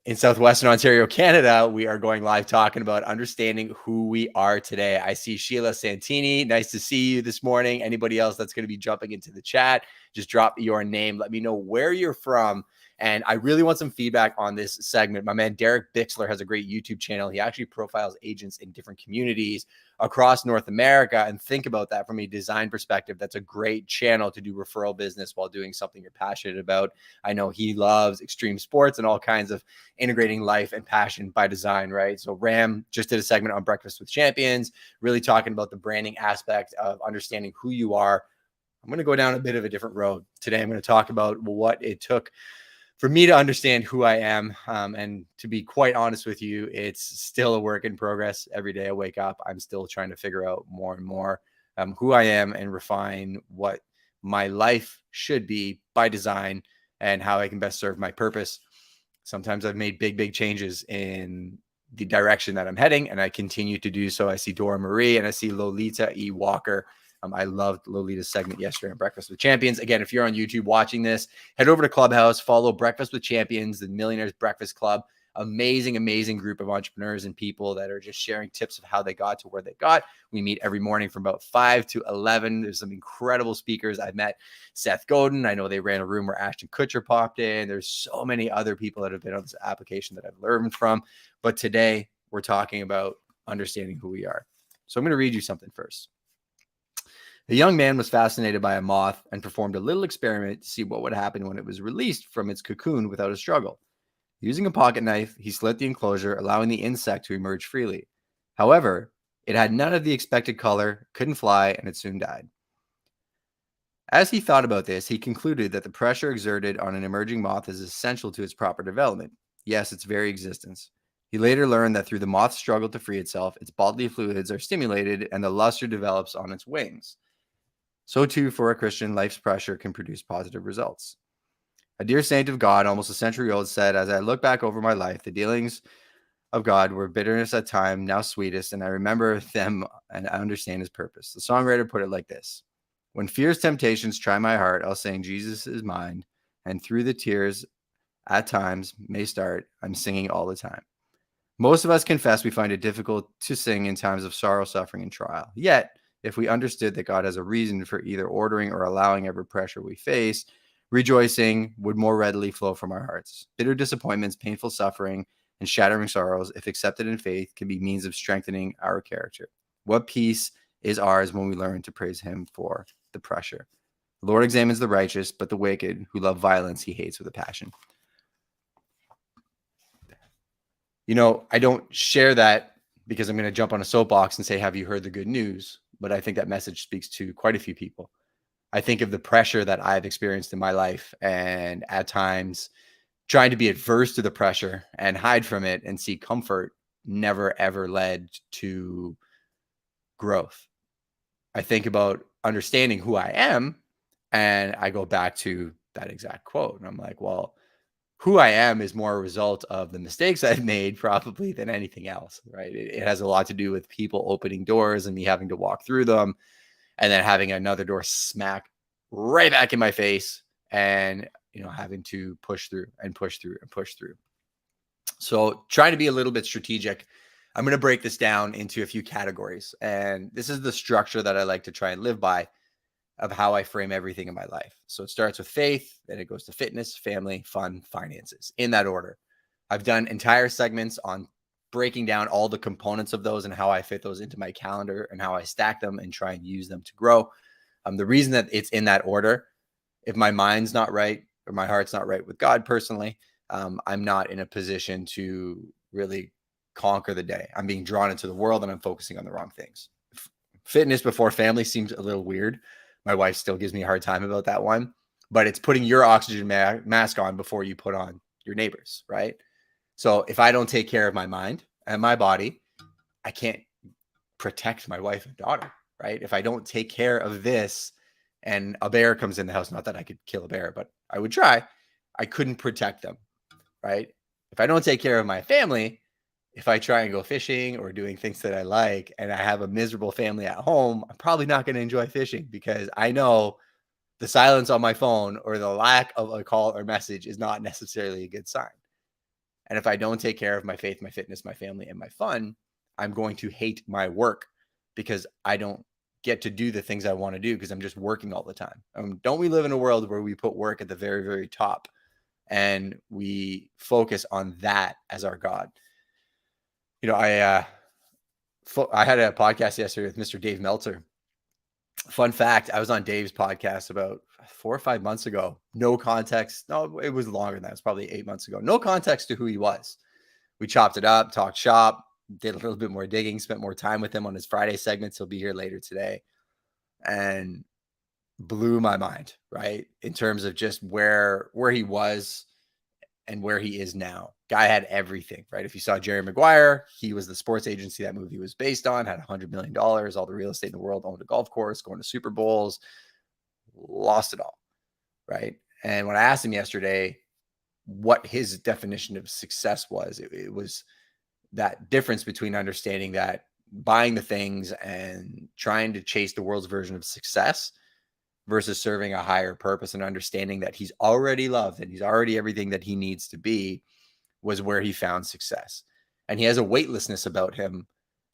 In Southwestern Ontario, Canada, we are going live talking about understanding who we are today. I see Sheila Santini. Nice to see you this morning. Anybody else that's going to be jumping into the chat, just drop your name. Let me know where you're from. And I really want some feedback on this segment. My man, Derek Bixler, has a great YouTube channel. He actually profiles agents in different communities across North America. And think about that from a design perspective. That's a great channel to do referral business while doing something you're passionate about. I know he loves extreme sports and all kinds of integrating life and passion by design, right? So Ram just did a segment on Breakfast with Champions, really talking about the branding aspect of understanding who you are. I'm going to go down a bit of a different road. Today, I'm going to talk about what it took for me to understand who I am. And to be quite honest with you, it's still a work in progress. Every day I wake up, I'm still trying to figure out more and more who I am and refine what my life should be by design and how I can best serve my purpose. Sometimes I've made big changes in the direction that I'm heading, and I continue to do so. I see Dora Marie and I see Lolita E. Walker. I loved Lolita's segment yesterday on Breakfast with Champions. Again, if you're on YouTube watching this, head over to Clubhouse, follow Breakfast with Champions, the Millionaires Breakfast Club. Amazing group of entrepreneurs and people that are just sharing tips of how they got to where they got. We meet every morning from about 5 to 11. There's some incredible speakers. I've met Seth Godin. I know they ran a room where Ashton Kutcher popped in. There's so many other people that have been on this application that I've learned from. But today we're talking about understanding who we are. So I'm going to read you something first. A young man was fascinated by a moth and performed a little experiment to see what would happen when it was released from its cocoon without a struggle. Using a pocket knife, he slit the enclosure, allowing the insect to emerge freely. However, it had none of the expected color, couldn't fly, and it soon died. As he thought about this, he concluded that the pressure exerted on an emerging moth is essential to its proper development. Yes, its very existence. He later learned that through the moth's struggle to free itself, its bodily fluids are stimulated and the luster develops on its wings. So too, for a Christian, life's pressure can produce positive results. A dear saint of God, almost a century old, said, "As I look back over my life, the dealings of God were bitterness at time, now sweetest, and I remember them and I understand his purpose." The songwriter put it like this: "When fierce temptations try my heart, I'll sing Jesus is mine, and through the tears at times may start, I'm singing all the time." Most of us confess we find it difficult to sing in times of sorrow, suffering, and trial. Yet, if we understood that God has a reason for either ordering or allowing every pressure we face, rejoicing would more readily flow from our hearts. Bitter disappointments, painful suffering, and shattering sorrows, if accepted in faith, can be means of strengthening our character. What peace is ours when we learn to praise him for the pressure. The Lord examines the righteous, but the wicked who love violence he hates with a passion. You know, I don't share that because I'm going to jump on a soapbox and say, have you heard the good news? But I think that message speaks to quite a few people. I think of the pressure that I've experienced in my life, and at times trying to be adverse to the pressure and hide from it and seek comfort never, ever led to growth. I think about understanding who I am, and I go back to that exact quote. And I'm like, well, who I am is more a result of the mistakes I've made probably than anything else, right? It has a lot to do with people opening doors and me having to walk through them and then having another door smack right back in my face and, you know, having to push through and push through and push through. So trying to be a little bit strategic, I'm going to break this down into a few categories. And this is the structure that I like to try and live by of how I frame everything in my life. So it starts with faith, then it goes to fitness, family, fun, finances, in that order. I've done entire segments on breaking down all the components of those and how I fit those into my calendar and how I stack them and try and use them to grow. The reason that it's in that order, if my mind's not right or my heart's not right with God personally, I'm not in a position to really conquer the day. I'm being drawn into the world and I'm focusing on the wrong things. Fitness before family seems a little weird. My wife still gives me a hard time about that one, but it's putting your oxygen mask on before you put on your neighbors, right? So if I don't take care of my mind and my body, I can't protect my wife and daughter, right? If I don't take care of this and a bear comes in the house, not that I could kill a bear, but I would try, I couldn't protect them, right? If I don't take care of my family, if I try and go fishing or doing things that I like and I have a miserable family at home, I'm probably not going to enjoy fishing because I know the silence on my phone or the lack of a call or message is not necessarily a good sign. And if I don't take care of my faith, my fitness, my family, and my fun, I'm going to hate my work because I don't get to do the things I want to do because I'm just working all the time. Don't we live in a world where we put work at the very, very top and we focus on that as our God? I had a podcast yesterday with Mr. Dave Meltzer. Fun fact, I was on Dave's podcast about 4 or 5 months ago. No context. No, it was longer than that. It was probably 8 months ago. No context to who he was. We chopped it up, talked shop, did a little bit more digging, spent more time with him on his Friday segments. He'll be here later today. And blew my mind, right? In terms of just where he was and where he is now. Guy had everything, right? If you saw Jerry Maguire, he was the sports agency that movie was based on, had $100 million, all the real estate in the world, owned a golf course, going to Super Bowls, lost it all, right? And when I asked him yesterday what his definition of success was, it was that difference between understanding that buying the things and trying to chase the world's version of success versus serving a higher purpose and understanding that he's already loved and he's already everything that he needs to be, was where he found success. And he has a weightlessness about him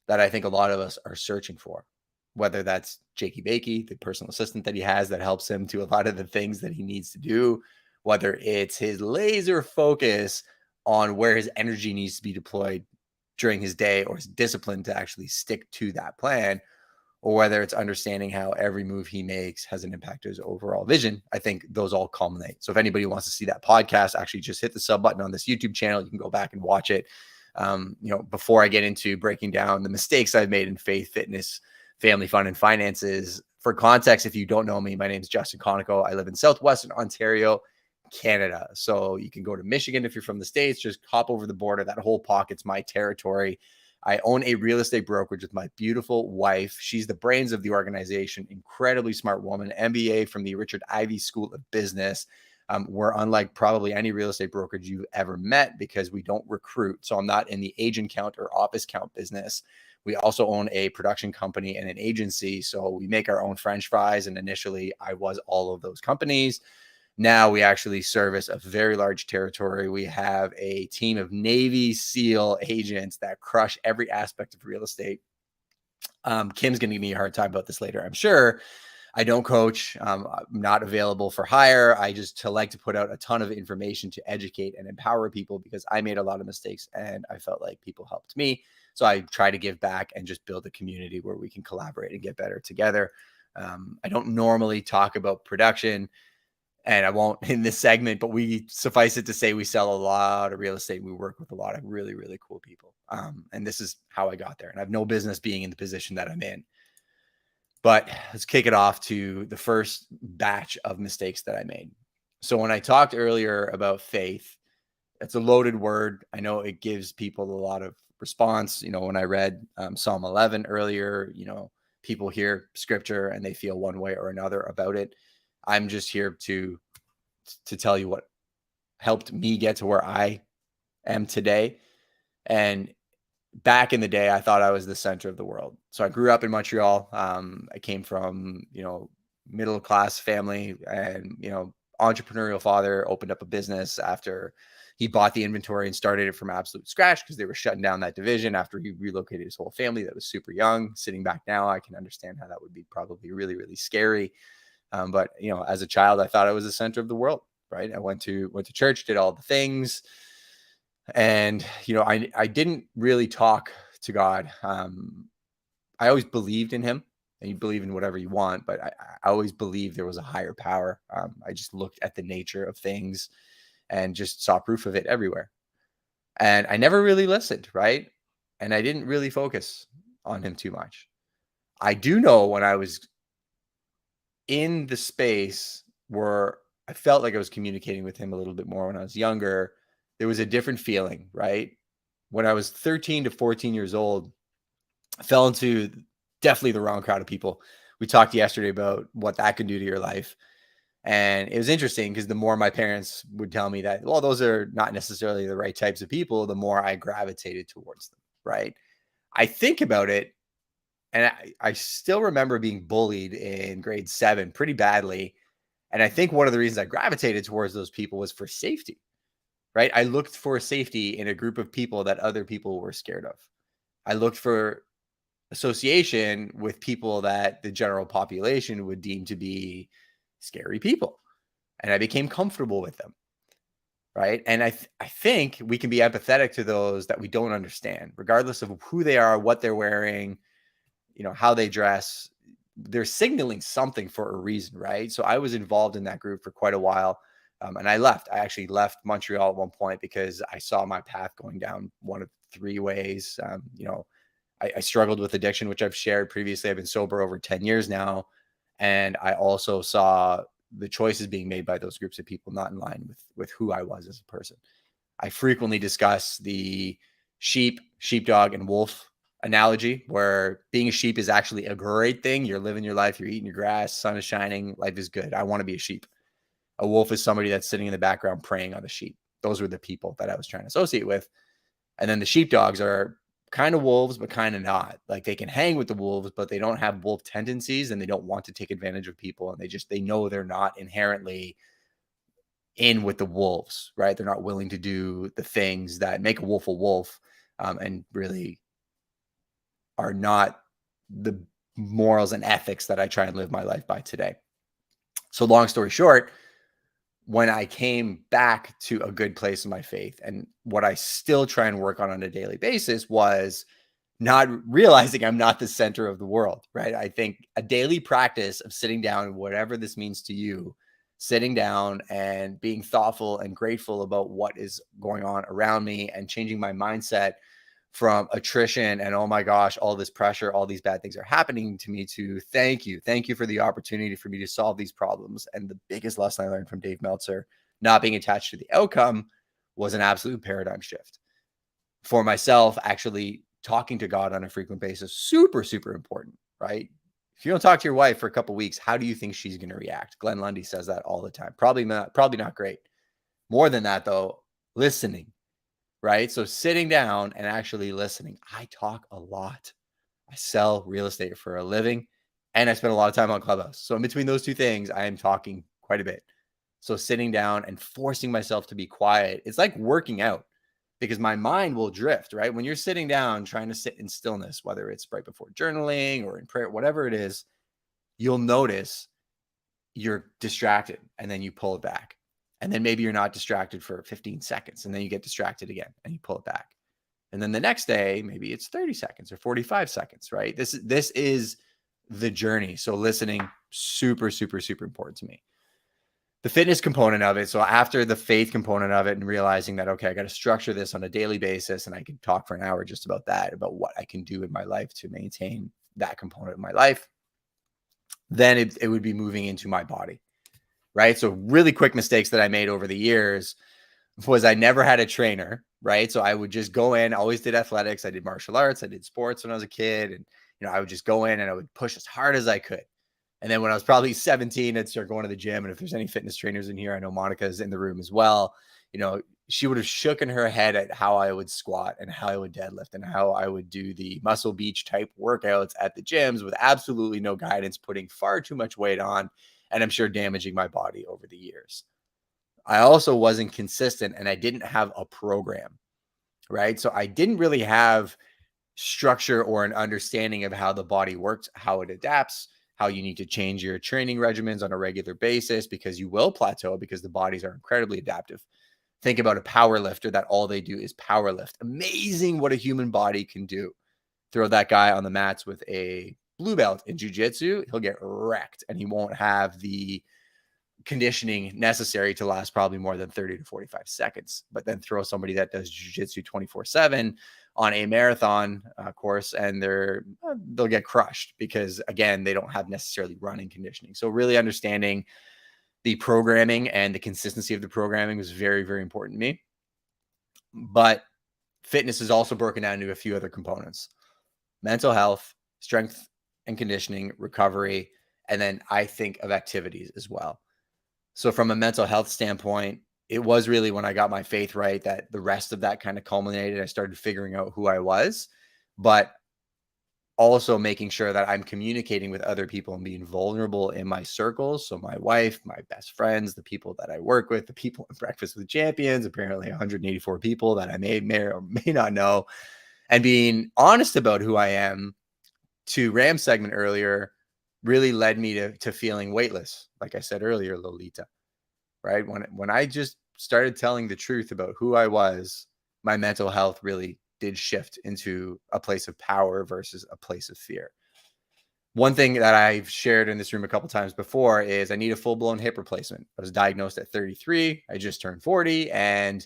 that I think a lot of us are searching for, whether that's Jakey Bakey, the personal assistant that he has that helps him to a lot of the things that he needs to do, whether it's his laser focus on where his energy needs to be deployed during his day or his discipline to actually stick to that plan, or whether it's understanding how every move he makes has an impact to his overall vision. I think those all culminate. So if anybody wants to see that podcast, actually just hit the sub button on this YouTube channel. You can go back and watch it. Before I get into breaking down the mistakes I've made in faith, fitness, family, fun, and finances. For context, if you don't know me, my name is Justin Conoco. I live in Southwestern Ontario, Canada. So you can go to Michigan if you're from the States, just hop over the border. That whole pocket's my territory. I own a real estate brokerage with my beautiful wife. She's the brains of the organization, incredibly smart woman, MBA from the Richard Ivey School of Business. We're unlike probably any real estate brokerage you've ever met because we don't recruit. So I'm not in the agent count or office count business. We also own a production company and an agency. So we make our own French fries. And initially I was all of those companies. Now we actually service a very large territory. We have a team of Navy SEAL agents that crush every aspect of real estate. Kim's going to give me a hard time about this later, I'm sure. I don't coach. I'm not available for hire. I just like to put out a ton of information to educate and empower people because I made a lot of mistakes and I felt like people helped me. So I try to give back and just build a community where we can collaborate and get better together. I don't normally talk about production, and I won't in this segment, but we suffice it to say we sell a lot of real estate. We work with a lot of really, really cool people. And this is how I got there. And I have no business being in the position that I'm in. But let's kick it off to the first batch of mistakes that I made. So when I talked earlier about faith, it's a loaded word. I know it gives people a lot of response. When I read Psalm 11 earlier, people hear scripture and they feel one way or another about it. I'm just here to tell you what helped me get to where I am today. And back in the day, I thought I was the center of the world. So I grew up in Montreal. I came from, middle class family and, entrepreneurial father, opened up a business after he bought the inventory and started it from absolute scratch because they were shutting down that division after he relocated his whole family that was super young. Sitting back now, I can understand how that would be probably really, really scary. But as a child, I thought I was the center of the world, right? I went to church, did all the things. And, I didn't really talk to God. I always believed in him, and you believe in whatever you want, but I always believed there was a higher power. I just looked at the nature of things and just saw proof of it everywhere. And I never really listened, right? And I didn't really focus on him too much. I do know when I was in the space where I felt like I was communicating with him a little bit more when I was younger, there was a different feeling, right? When I was 13 to 14 years old, I fell into definitely the wrong crowd of people. We talked yesterday about what that could do to your life. And it was interesting because the more my parents would tell me that, well, those are not necessarily the right types of people, the more I gravitated towards them, right? I think about it, and I still remember being bullied in grade 7 pretty badly. And I think one of the reasons I gravitated towards those people was for safety, right? I looked for safety in a group of people that other people were scared of. I looked for association with people that the general population would deem to be scary people. And I became comfortable with them. Right. And I think we can be empathetic to those that we don't understand, regardless of who they are, what they're wearing, how they dress. They're signaling something for a reason. Right. So I was involved in that group for quite a while. And I left. I actually left Montreal at one point because I saw my path going down one of three ways. I struggled with addiction, which I've shared previously. I've been sober over 10 years now. And I also saw the choices being made by those groups of people not in line with who I was as a person. I frequently discuss the sheepdog, and wolf analogy, where being a sheep is actually a great thing. You're living your life, you're eating your grass, sun is shining, life is good. I want to be a sheep. A wolf is somebody that's sitting in the background preying on the sheep. Those were the people that I was trying to associate with. And then the sheepdogs are kind of wolves, but kind of not. Like, they can hang with the wolves, but they don't have wolf tendencies, and they don't want to take advantage of people. And they know they're not inherently in with the wolves, right? They're not willing to do the things that make a wolf, and really are not the morals and ethics that I try and live my life by today. So long story short, when I came back to a good place in my faith, and what I still try and work on a daily basis, was not realizing I'm not the center of the world, right? I think a daily practice of sitting down, whatever this means to you, sitting down and being thoughtful and grateful about what is going on around me, and changing my mindset from attrition and, oh my gosh, all this pressure, all these bad things are happening to me, to thank you for the opportunity for me to solve these problems. And the biggest lesson I learned from Dave Meltzer, not being attached to the outcome, was an absolute paradigm shift for myself. Actually talking to God on a frequent basis, super, super important, right? If you don't talk to your wife for a couple of weeks, how do you think she's going to react? Glenn Lundy says that all the time. Probably not great. More than that, though, listening. Right? So sitting down and actually listening. I talk a lot. I sell real estate for a living, and I spend a lot of time on Clubhouse. So in between those two things, I am talking quite a bit. So sitting down and forcing myself to be quiet, it's like working out, because my mind will drift, right? When you're sitting down trying to sit in stillness, whether it's right before journaling or in prayer, whatever it is, you'll notice you're distracted, and then you pull it back. And then maybe you're not distracted for 15 seconds, and then you get distracted again and you pull it back. And then the next day, maybe it's 30 seconds or 45 seconds, right? This is the journey. So listening, super, super, super important to me. The fitness component of it. So after the faith component of it, and realizing that, okay, I got to structure this on a daily basis, and I can talk for an hour just about that, about what I can do in my life to maintain that component of my life. Then it would be moving into my body. Right. So really quick mistakes that I made over the years was I never had a trainer. Right. So I would just go in, always did athletics. I did martial arts. I did sports when I was a kid. And, I would just go in and I would push as hard as I could. And then when I was probably 17, I'd start going to the gym. And if there's any fitness trainers in here, I know Monica's in the room as well. She would have shooken her head at how I would squat and how I would deadlift and how I would do the Muscle Beach type workouts at the gyms, with absolutely no guidance, putting far too much weight on, and I'm sure damaging my body over the years. I also wasn't consistent, and I didn't have a program, right? So I didn't really have structure or an understanding of how the body works, how it adapts, how you need to change your training regimens on a regular basis, because you will plateau, because the bodies are incredibly adaptive. Think about a power lifter that all they do is power lift. Amazing what a human body can do. Throw that guy on the mats with a blue belt in jiu-jitsu, he'll get wrecked, and he won't have the conditioning necessary to last probably more than 30 to 45 seconds. But then throw somebody that does jiu-jitsu 24/7 on a marathon course, and they'll get crushed, because again, they don't have necessarily running conditioning. So really understanding the programming and the consistency of the programming was very, very important to me. But fitness is also broken down into a few other components: mental health, strength and conditioning, recovery, and then I think of activities as well. So from a mental health standpoint, it was really when I got my faith right that the rest of that kind of culminated. I started figuring out who I was. But also making sure that I'm communicating with other people and being vulnerable in my circles. So my wife, my best friends, the people that I work with, the people at Breakfast with Champions, apparently 184 people that I may or may not know, and being honest about who I am. To Ram's segment earlier really led me to feeling weightless. Like I said earlier, Lolita, right? When I just started telling the truth about who I was, my mental health really did shift into a place of power versus a place of fear. One thing that I've shared in this room a couple times before is I need a full-blown hip replacement. I was diagnosed at 33. I just turned 40, and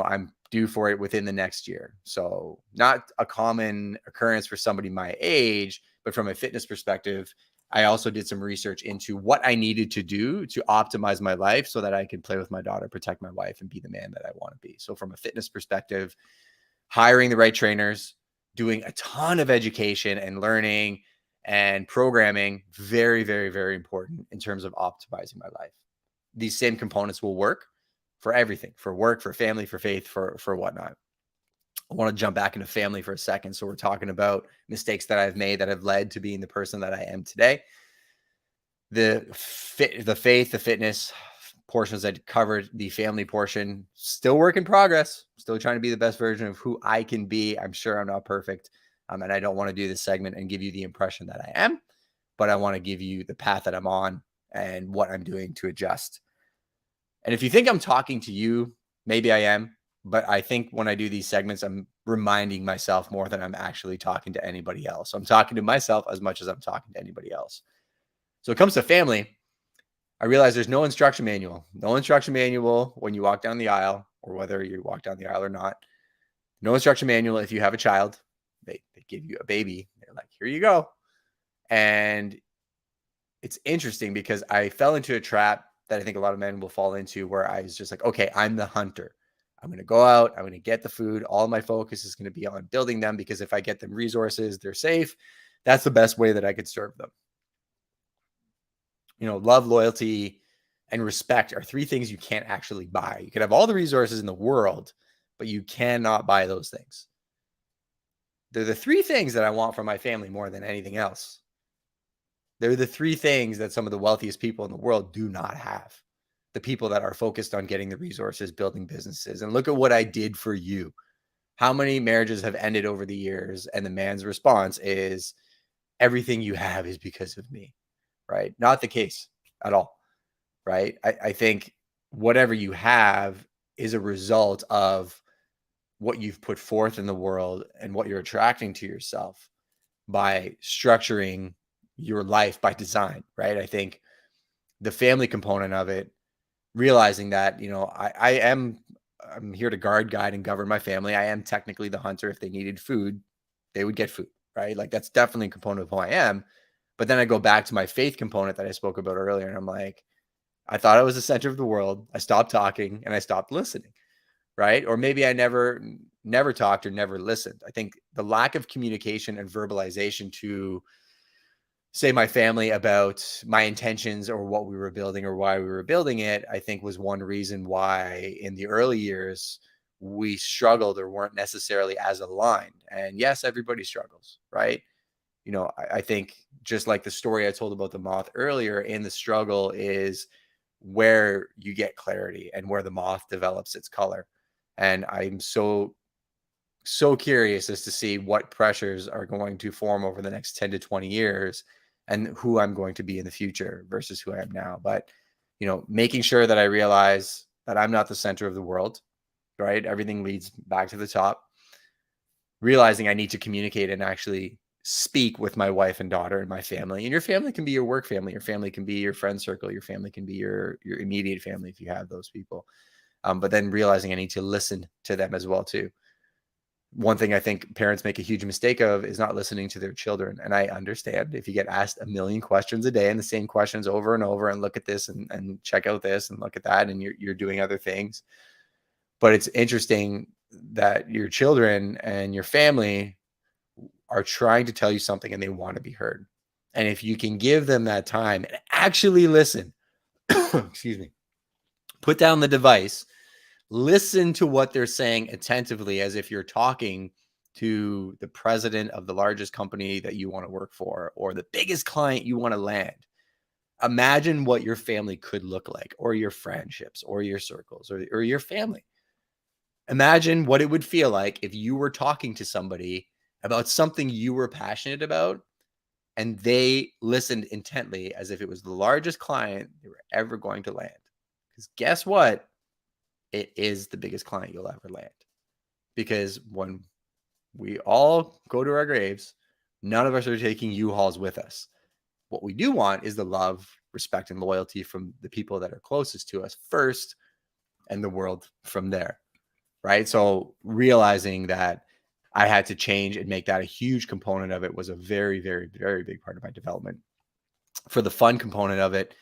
I'm due for it within the next year. So not a common occurrence for somebody my age, but from a fitness perspective, I also did some research into what I needed to do to optimize my life so that I could play with my daughter, protect my wife, and be the man that I want to be. So from a fitness perspective, hiring the right trainers, doing a ton of education and learning and programming, very, very, very important in terms of optimizing my life. These same components will work for everything, for work, for family, for faith, for whatnot. I want to jump back into family for a second. So we're talking about mistakes that I've made that have led to being the person that I am today. The faith, the fitness portions that covered, the family portion, still work in progress, still trying to be the best version of who I can be. I'm sure I'm not perfect. And I don't want to do this segment and give you the impression that I am, but I want to give you the path that I'm on and what I'm doing to adjust. And if you think I'm talking to you, maybe I am, but I think when I do these segments, I'm reminding myself more than I'm actually talking to anybody else. So I'm talking to myself as much as I'm talking to anybody else. So it comes to family, I realize there's no instruction manual. No instruction manual when you walk down the aisle, or whether you walk down the aisle or not. No instruction manual if you have a child. They give you a baby. They're like, here you go. And it's interesting because I fell into a trap that I think a lot of men will fall into, where I was just like, okay, I'm the hunter. I'm going to go out. I'm going to get the food. All my focus is going to be on building them, because if I get them resources, they're safe. That's the best way that I could serve them. Love, loyalty, and respect are three things you can't actually buy. You can have all the resources in the world, but you cannot buy those things. They're the three things that I want from my family more than anything else. They're the three things that some of the wealthiest people in the world do not have. The people that are focused on getting the resources, building businesses. And look at what I did for you. How many marriages have ended over the years? And the man's response is, everything you have is because of me, right? Not the case at all, right? I think whatever you have is a result of what you've put forth in the world and what you're attracting to yourself by structuring your life by design, right? I think the family component of it, realizing that, I'm here to guard, guide, and govern my family. I am technically the hunter. If they needed food, they would get food, right? Like, that's definitely a component of who I am. But then I go back to my faith component that I spoke about earlier, and I'm like, I thought I was the center of the world. I stopped talking and I stopped listening, right? Or maybe I never talked or never listened. I think the lack of communication and verbalization to, say, my family about my intentions or what we were building or why we were building it, I think was one reason why in the early years we struggled or weren't necessarily as aligned. And yes, everybody struggles, right? I think just like the story I told about the moth earlier, in the struggle is where you get clarity and where the moth develops its color. And I'm so curious as to see what pressures are going to form over the next 10 to 20 years and who I'm going to be in the future versus who I am now. But, making sure that I realize that I'm not the center of the world, right? Everything leads back to the top. Realizing I need to communicate and actually speak with my wife and daughter and my family. And your family can be your work family. Your family can be your friend circle. Your family can be your immediate family if you have those people. But then realizing I need to listen to them as well too. One thing I think parents make a huge mistake of is not listening to their children. And I understand if you get asked a million questions a day and the same questions over and over, and look at this and check out this and look at that, and you're doing other things. But it's interesting that your children and your family are trying to tell you something and they want to be heard. And if you can give them that time and actually listen, excuse me, put down the device, listen to what they're saying attentively as if you're talking to the president of the largest company that you want to work for, or the biggest client you want to land. Imagine what your family could look like, or your friendships, or your circles, or your family. Imagine what it would feel like if you were talking to somebody about something you were passionate about and they listened intently as if it was the largest client they were ever going to land. Because guess what? It is the biggest client you'll ever land. Because when we all go to our graves, none of us are taking U-Hauls with us. What we do want is the love, respect, and loyalty from the people that are closest to us first, and the world from there, right? So realizing that I had to change and make that a huge component of it was a very, very, very big part of my development. For the fun component of it,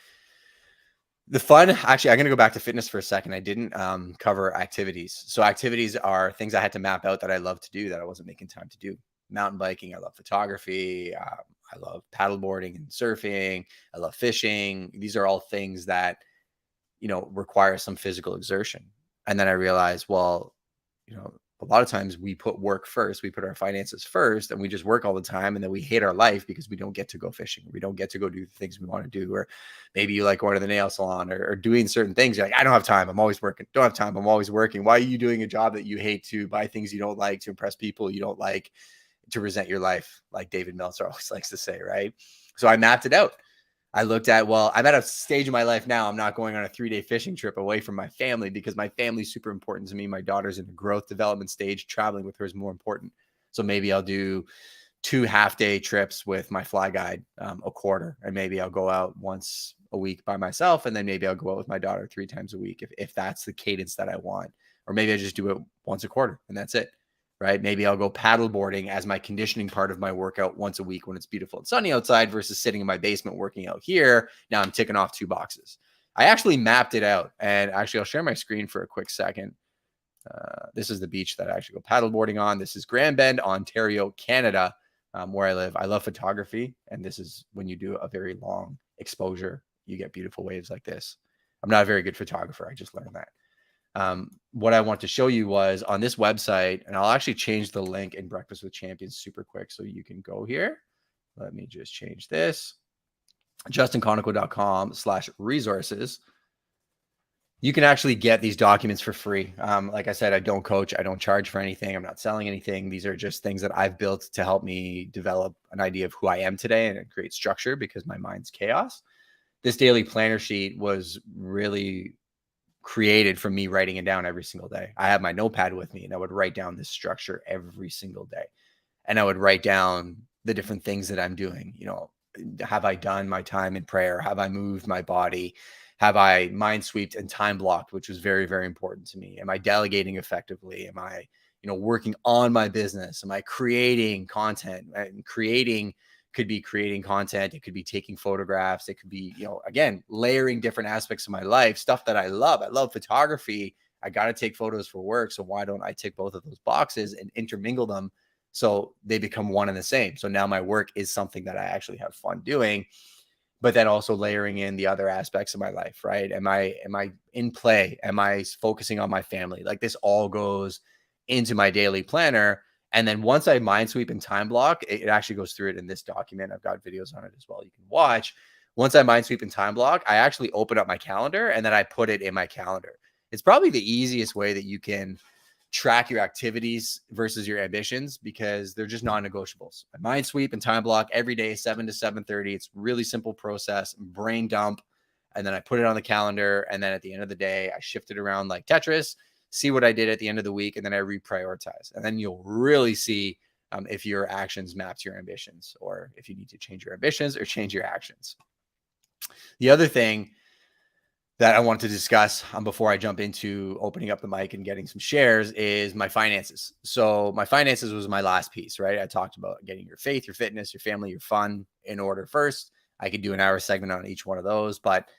actually, I'm going to go back to fitness for a second. I didn't cover activities. So activities are things I had to map out that I love to do that I wasn't making time to do. Mountain biking. I love photography. I love paddleboarding and surfing. I love fishing. These are all things that, require some physical exertion. And then I realized, well, a lot of times we put work first, we put our finances first, and we just work all the time. And then we hate our life because we don't get to go fishing. We don't get to go do the things we want to do. Or maybe you like going to the nail salon or doing certain things. You're like, I don't have time. I'm always working. Don't have time. I'm always working. Why are you doing a job that you hate, to buy things you don't like, to impress people you don't like, to resent your life, like David Meltzer always likes to say, right? So I mapped it out. I looked at, well, I'm at a stage in my life now. I'm not going on a 3-day fishing trip away from my family because my family's super important to me. My daughter's in the growth development stage. Traveling with her is more important. So maybe I'll do 2 half-day trips with my fly guide, a quarter. And maybe I'll go out once a week by myself. And then maybe I'll go out with my daughter 3 times a week if that's the cadence that I want. Or maybe I just do it once a quarter and that's it. Right? Maybe I'll go paddleboarding as my conditioning part of my workout once a week when it's beautiful and sunny outside versus sitting in my basement working out here. Now I'm ticking off 2 boxes. I actually mapped it out, and actually I'll share my screen for a quick second. This is the beach that I actually go paddleboarding on. This is Grand Bend, Ontario, Canada, where I live. I love photography, and this is when you do a very long exposure, you get beautiful waves like this. I'm not a very good photographer. I just learned that. What I want to show you was on this website, and I'll actually change the link in Breakfast with Champions super quick so you can go here. Let me just change this. justinconoco.com/resources. You can actually get these documents for free. Like I said, I don't coach. I don't charge for anything. I'm not selling anything. These are just things that I've built to help me develop an idea of who I am today and create structure because my mind's chaos. This daily planner sheet was really created from me writing it down every single day. I have my notepad with me and I would write down this structure every single day. And I would write down the different things that I'm doing. Have I done my time in prayer? Have I moved my body? Have I mind swept and time blocked, which was very, very important to me? Am I delegating effectively? Am I, working on my business? Am I creating content? And creating could be creating content. It could be taking photographs. It could be, again, layering different aspects of my life, stuff that I love. I love photography. I got to take photos for work. So why don't I tick both of those boxes and intermingle them so they become one and the same? So now my work is something that I actually have fun doing, but then also layering in the other aspects of my life, right? Am I in play? Am I focusing on my family? Like this all goes into my daily planner. And then once I mind sweep and time block, it actually goes through it in this document. I've got videos on it as well you can watch. Once I mind sweep and time block, I actually open up my calendar and then I put it in my calendar. It's probably the easiest way that you can track your activities versus your ambitions because they're just non-negotiables. I mind sweep and time block every day, 7 to 7:30. It's really simple process, brain dump. And then I put it on the calendar. And then at the end of the day, I shift it around like Tetris, see what I did at the end of the week, and then I reprioritize. And then you'll really see if your actions map to your ambitions or if you need to change your ambitions or change your actions. The other thing that I want to discuss before I jump into opening up the mic and getting some shares is my finances. So my finances was my last piece, right? I talked about getting your faith, your fitness, your family, your fun in order first. I could do an hour segment on each one of those, but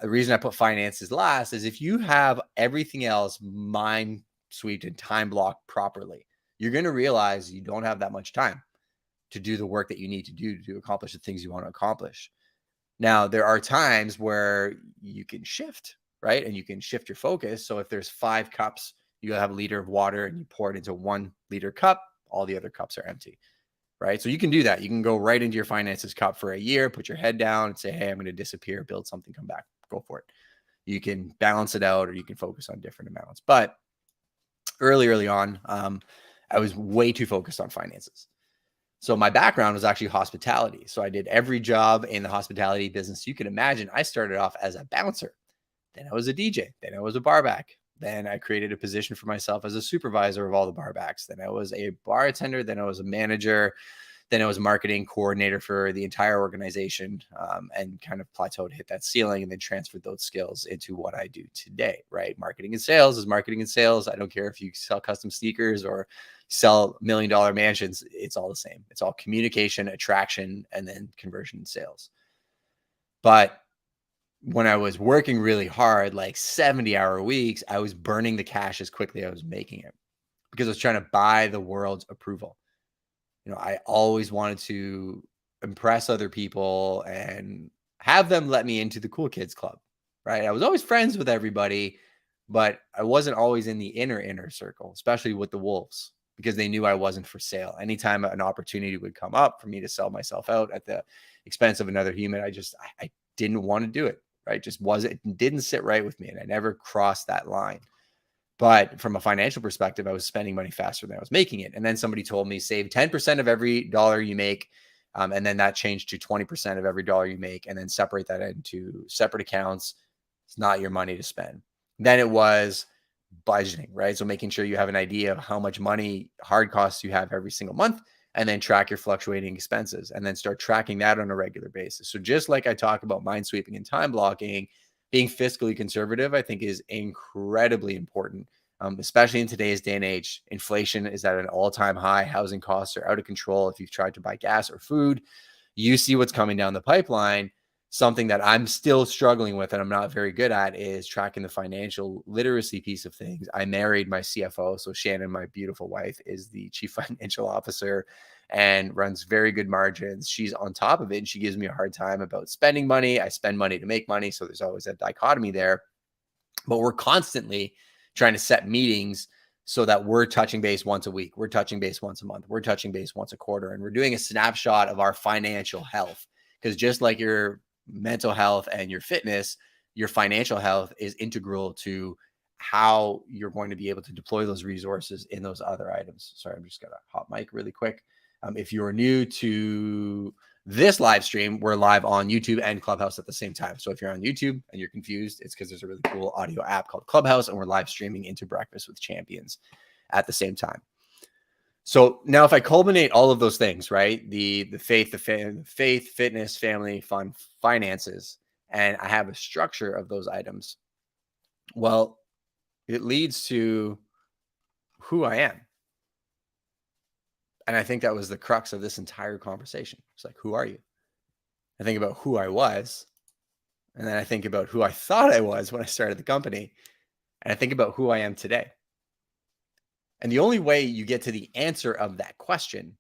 the reason I put finances last is if you have everything else mind swept and time blocked properly, you're going to realize you don't have that much time to do the work that you need to do to accomplish the things you want to accomplish. Now, there are times where you can shift, right? And you can shift your focus. So if there's 5 cups, you have a liter of water and you pour it into 1 liter cup, all the other cups are empty, right? So you can do that. You can go right into your finances cup for a year, put your head down and say, hey, I'm going to disappear, build something, come back, go for it. You can balance it out, or you can focus on different amounts. But early on, I was way too focused on finances. So my background was actually hospitality. So I did every job in the hospitality business you can imagine. I started off as a bouncer. Then I was a DJ. Then I was a barback. Then I created a position for myself as a supervisor of all the barbacks. Then I was a bartender. Then I was a manager. Then I was marketing coordinator for the entire organization, and kind of plateaued, hit that ceiling, and then transferred those skills into what I do today, right? Marketing and sales is marketing and sales. I don't care if you sell custom sneakers or sell $1 million mansions. It's all the same. It's all communication, attraction, and then conversion and sales. But when I was working really hard, like 70-hour weeks, I was burning the cash as quickly as I was making it, because I was trying to buy the world's approval. I always wanted to impress other people and have them let me into the cool kids club, right? I was always friends with everybody, but I wasn't always in the inner circle, especially with the wolves, because they knew I wasn't for sale. Anytime an opportunity would come up for me to sell myself out at the expense of another human, I didn't want to do it, right? It didn't sit right with me, and I never crossed that line. But from a financial perspective, I was spending money faster than I was making it. And then somebody told me, save 10% of every dollar you make. And then that changed to 20% of every dollar you make, and then separate that into separate accounts. It's not your money to spend. Then it was budgeting, right? So making sure you have an idea of how much money, hard costs you have every single month, and then track your fluctuating expenses, and then start tracking that on a regular basis. So just like I talk about mind sweeping and time blocking, being fiscally conservative, I think, is incredibly important, especially in today's day and age. Inflation is at an all-time high. Housing costs are out of control. If you've tried to buy gas or food, you see what's coming down the pipeline. Something that I'm still struggling with and I'm not very good at is tracking the financial literacy piece of things. I married my CFO. So Shannon, my beautiful wife, is the chief financial officer and runs very good margins. She's on top of it, and she gives me a hard time about spending money. I spend money to make money. So there's always a dichotomy there. But we're constantly trying to set meetings so that we're touching base once a week. We're touching base once a month. We're touching base once a quarter. And we're doing a snapshot of our financial health. Because just like your mental health and your fitness, your financial health is integral to how you're going to be able to deploy those resources in those other items. Sorry, I'm just got a hot mic really quick. If you're new to this live stream, we're live on YouTube and Clubhouse at the same time. So if you're on YouTube and you're confused, it's because there's a really cool audio app called Clubhouse, and we're live streaming into Breakfast with Champions at the same time. So now if I culminate all of those things, right? The faith, fitness, family, fun, finances, and I have a structure of those items, well, it leads to who I am. And I think that was the crux of this entire conversation. It's like, who are you? I think about who I was, and then I think about who I thought I was when I started the company, and I think about who I am today. And the only way you get to the answer of that question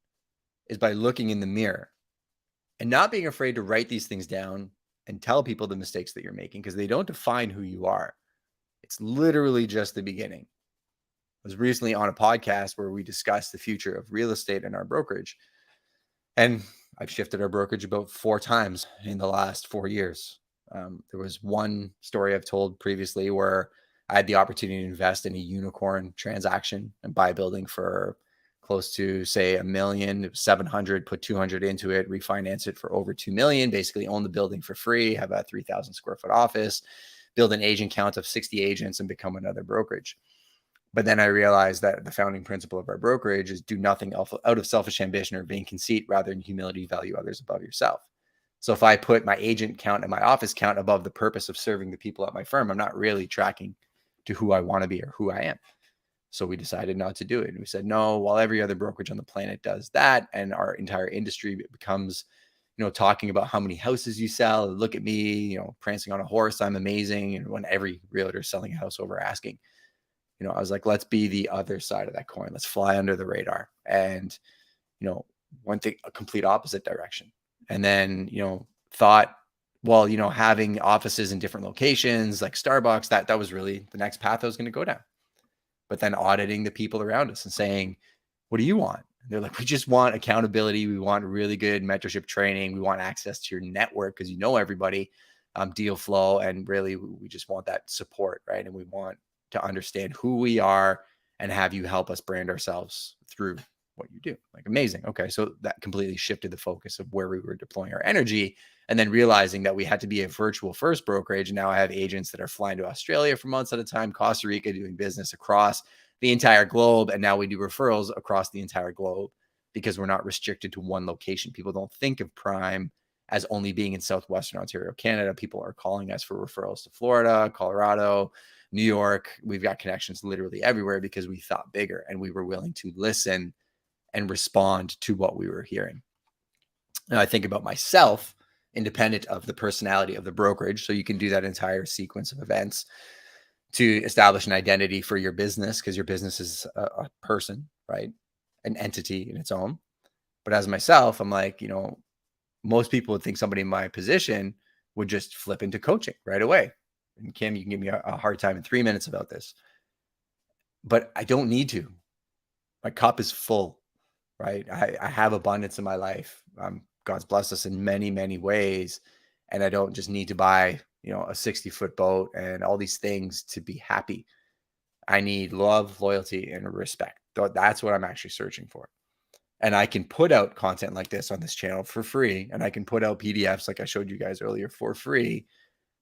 is by looking in the mirror and not being afraid to write these things down and tell people the mistakes that you're making, because they don't define who you are. It's literally just the beginning. I was recently on a podcast where we discussed the future of real estate and our brokerage. And I've shifted our brokerage about 4 times in the last 4 years. There was one story I've told previously where I had the opportunity to invest in a unicorn transaction and buy a building for close to, say, $1 million, 700, put 200 into it, refinance it for over 2 million, basically own the building for free, have a 3,000 square foot office, build an agent count of 60 agents, and become another brokerage. But then I realized that the founding principle of our brokerage is do nothing out of selfish ambition or vain conceit, rather than humility, value others above yourself. So if I put my agent count and my office count above the purpose of serving the people at my firm, I'm not really tracking to who I want to be or who I am. So we decided not to do it. And we said, no, while every other brokerage on the planet does that, and our entire industry becomes, talking about how many houses you sell, look at me, prancing on a horse, I'm amazing. And when every realtor is selling a house over asking, I was like, let's be the other side of that coin. Let's fly under the radar. And, went the complete opposite direction. And then, thought, well, having offices in different locations like Starbucks, that was really the next path I was going to go down. But then auditing the people around us and saying, what do you want? They're like, we just want accountability. We want really good mentorship training. We want access to your network because you know everybody, deal flow. And really, we just want that support, right? And we want to understand who we are and have you help us brand ourselves through what you do. Like, amazing. Okay. So that completely shifted the focus of where we were deploying our energy. And then realizing that we had to be a virtual first brokerage. And now I have agents that are flying to Australia for months at a time, Costa Rica, doing business across the entire globe. And now we do referrals across the entire globe because we're not restricted to one location. People don't think of Prime as only being in Southwestern Ontario, Canada. People are calling us for referrals to Florida, Colorado, New York. We've got connections literally everywhere because we thought bigger and we were willing to listen and respond to what we were hearing. Now I think about myself, independent of the personality of the brokerage. So you can do that entire sequence of events to establish an identity for your business, because your business is a person, right? An entity in its own. But as myself, I'm like, most people would think somebody in my position would just flip into coaching right away. And Kim, you can give me a hard time in 3 minutes about this, but I don't need to. My cup is full, right? I have abundance in my life. God's blessed us in many, many ways. And I don't just need to buy, a 60-foot boat and all these things to be happy. I need love, loyalty, and respect. That's what I'm actually searching for. And I can put out content like this on this channel for free. And I can put out PDFs like I showed you guys earlier for free,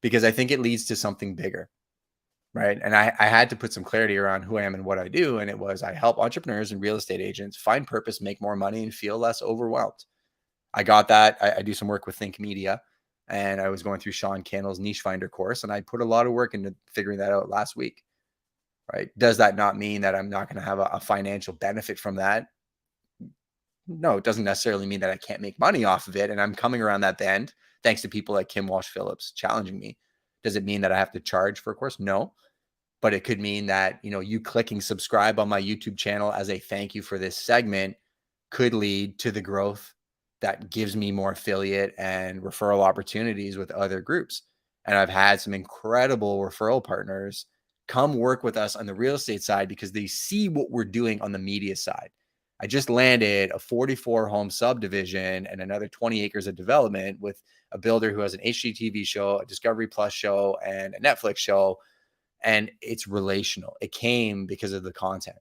because I think it leads to something bigger, right? And I had to put some clarity around who I am and what I do. And it was, I help entrepreneurs and real estate agents find purpose, make more money, and feel less overwhelmed. I got that. I do some work with Think Media, and I was going through Sean Cannell's Niche Finder course, and I put a lot of work into figuring that out last week, right? Does that not mean that I'm not going to have a financial benefit from that? No, it doesn't necessarily mean that I can't make money off of it. And I'm coming around that bend thanks to people like Kim Walsh Phillips challenging me. Does it mean that I have to charge for a course? No. But it could mean that, you clicking subscribe on my YouTube channel as a thank you for this segment could lead to the growth that gives me more affiliate and referral opportunities with other groups. And I've had some incredible referral partners come work with us on the real estate side because they see what we're doing on the media side. I just landed a 44 home subdivision and another 20 acres of development with a builder who has an HGTV show, a Discovery Plus show, and a Netflix show. And it's relational. It came because of the content,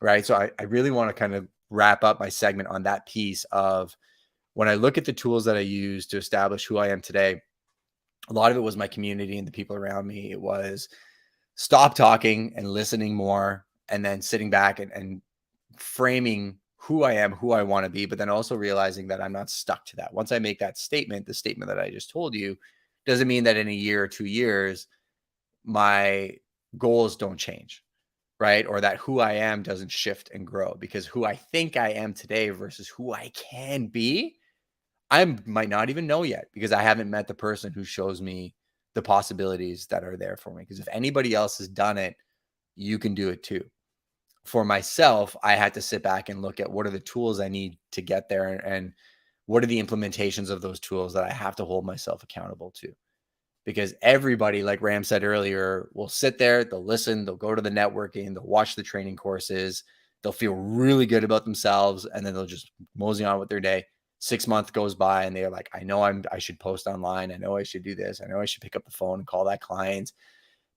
right? So I really want to kind of wrap up my segment on that piece of, when I look at the tools that I use to establish who I am today, a lot of it was my community and the people around me. It was stop talking and listening more, and then sitting back and framing who I am, who I want to be, but then also realizing that I'm not stuck to that. Once I make that statement, the statement that I just told you, doesn't mean that in a year or 2 years, my goals don't change, right? Or that who I am doesn't shift and grow, because who I think I am today versus who I can be, I might not even know yet, because I haven't met the person who shows me the possibilities that are there for me. Because if anybody else has done it, you can do it too. For myself, I had to sit back and look at what are the tools I need to get there, and what are the implementations of those tools that I have to hold myself accountable to. Because everybody, like Ram said earlier, will sit there, they'll listen, they'll go to the networking, they'll watch the training courses, they'll feel really good about themselves, and then they'll just mosey on with their day. 6 months goes by and they're like, I know I should post online. I know I should do this. I know I should pick up the phone and call that client,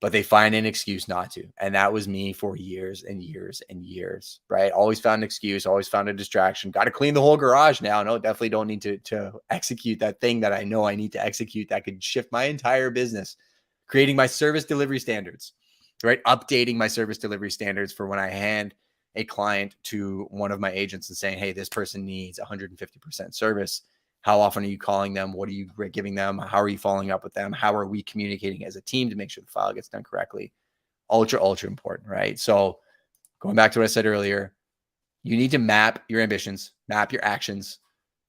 but they find an excuse not to. And that was me for years and years and years, right? Always found an excuse, always found a distraction. Got to clean the whole garage now. No, definitely don't need to execute that thing that I know I need to execute that could shift my entire business. Creating my service delivery standards, right? Updating my service delivery standards for when I hand a client to one of my agents and saying, hey, this person needs 150% service. How often are you calling them? What are you giving them? How are you following up with them? How are we communicating as a team to make sure the file gets done correctly? Ultra, ultra important, right? So going back to what I said earlier, you need to map your ambitions, map your actions,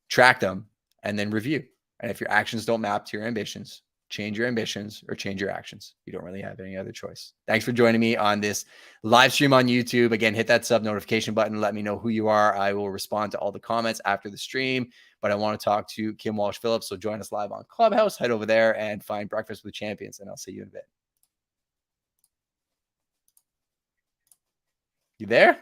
track them, and then review. And if your actions don't map to your ambitions, change your ambitions or change your actions. You don't really have any other choice. Thanks for joining me on this live stream on YouTube. Again, hit that sub notification button. Let me know who you are. I will respond to all the comments after the stream, but I want to talk to Kim Walsh Phillips. So join us live on Clubhouse. Head over there and find Breakfast with Champions, and I'll see you in a bit. You there?